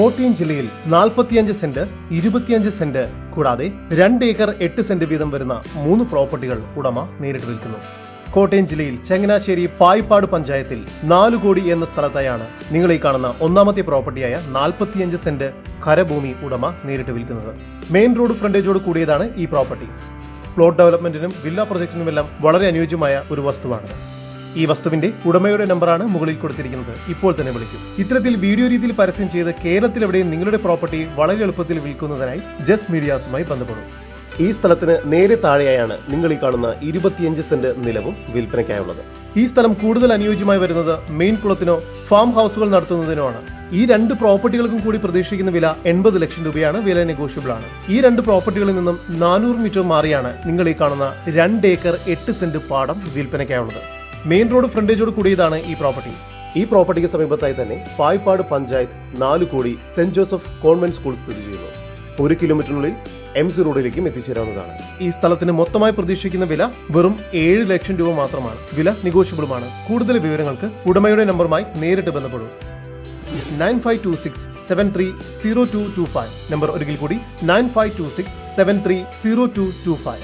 കോട്ടയം ജില്ലയിൽ 45 saint 25 saint കൂടാതെ 2 acre 8 saint വീതം വരുന്ന 3 പ്രോപ്പർട്ടികൾ ഉടമ നേരിട്ട് വിൽക്കുന്നു. കോട്ടയം ജില്ലയിൽ ചങ്ങനാശ്ശേരി പായിപ്പാട് പഞ്ചായത്തിൽ 4 കോടി എന്ന സ്ഥലത്തായാണ് നിങ്ങൾ ഈ കാണുന്ന ഒന്നാമത്തെ പ്രോപ്പർട്ടിയായ 45 സെന്റ് കരഭൂമി ഉടമ നേരിട്ട് വിൽക്കുന്നത്. മെയിൻ റോഡ് ഫ്രണ്ടേജോട് കൂടിയതാണ് ഈ പ്രോപ്പർട്ടി. പ്ലോട്ട് ഡെവലപ്മെന്റിനും വില്ല പ്രൊജക്ടിനുമെല്ലാം വളരെ അനുയോജ്യമായ ഒരു വസ്തുവാണ്. ഈ വസ്തുവിന്റെ ഉടമയുടെ നമ്പറാണ് മുകളിൽ കൊടുത്തിരിക്കുന്നത്. ഇപ്പോൾ തന്നെ വിളിക്കും. ഇത്തരത്തിൽ വീഡിയോ രീതിയിൽ പരസ്യം ചെയ്ത് കേരളത്തിലെവിടെയും നിങ്ങളുടെ പ്രോപ്പർട്ടി വളരെ എളുപ്പത്തിൽ വിൽക്കുന്നതിനായി ജസ്റ്റ് മീഡിയാസുമായി ബന്ധപ്പെടും. ഈ സ്ഥലത്തിന് നേരെ താഴെയായാണ് നിങ്ങൾ ഈ കാണുന്ന 25 സെന്റ് നിലവും വിൽപ്പനയ്ക്കായുള്ളത്. ഈ സ്ഥലം കൂടുതൽ അനുയോജ്യമായി വരുന്നത് മെയിൻ കുളത്തിനോ ഫാം ഹൗസുകൾ നടത്തുന്നതിനോ ആണ്. ഈ 2 പ്രോപ്പർട്ടികൾക്കും കൂടി പ്രതീക്ഷിക്കുന്ന വില 80 ലക്ഷം രൂപയാണ്. വില നെഗോഷ്യബിൾ ആണ്. ഈ 2 പ്രോപ്പർട്ടികളിൽ നിന്നും 400 മീറ്റർ മാറിയാണ് നിങ്ങൾ ഈ കാണുന്ന 2 ഏക്കർ 8 സെന്റ് പാടം വിൽപ്പനയ്ക്കായുള്ളത്. മെയിൻ റോഡ് ഫ്രണ്ടേജോട് കൂടിയതാണ് ഈ പ്രോപ്പർട്ടി. ഈ പ്രോപ്പർട്ടിക്ക് സമീപത്തായി തന്നെ പായിപ്പാട് പഞ്ചായത്ത് 4 കോടി സെന്റ് ജോസഫ് കോൺവെന്റ് സ്കൂൾ സ്ഥിതി ചെയ്യുന്നു. 1 കിലോമീറ്ററിനുള്ളിൽ MC റോഡിലേക്കും എത്തിച്ചേരാവുന്നതാണ്. ഈ സ്ഥലത്തിന് മൊത്തമായി പ്രതീക്ഷിക്കുന്ന വില വെറും 7 ലക്ഷം രൂപ മാത്രമാണ്. വില നെഗോഷ്യബിളുമാണ്. കൂടുതൽ വിവരങ്ങൾക്ക് ഉടമയുടെ നമ്പറുമായി നേരിട്ട് ബന്ധപ്പെടും. 9526730225 നമ്പർ ഒരിക്കൽ കൂടി 9526730225.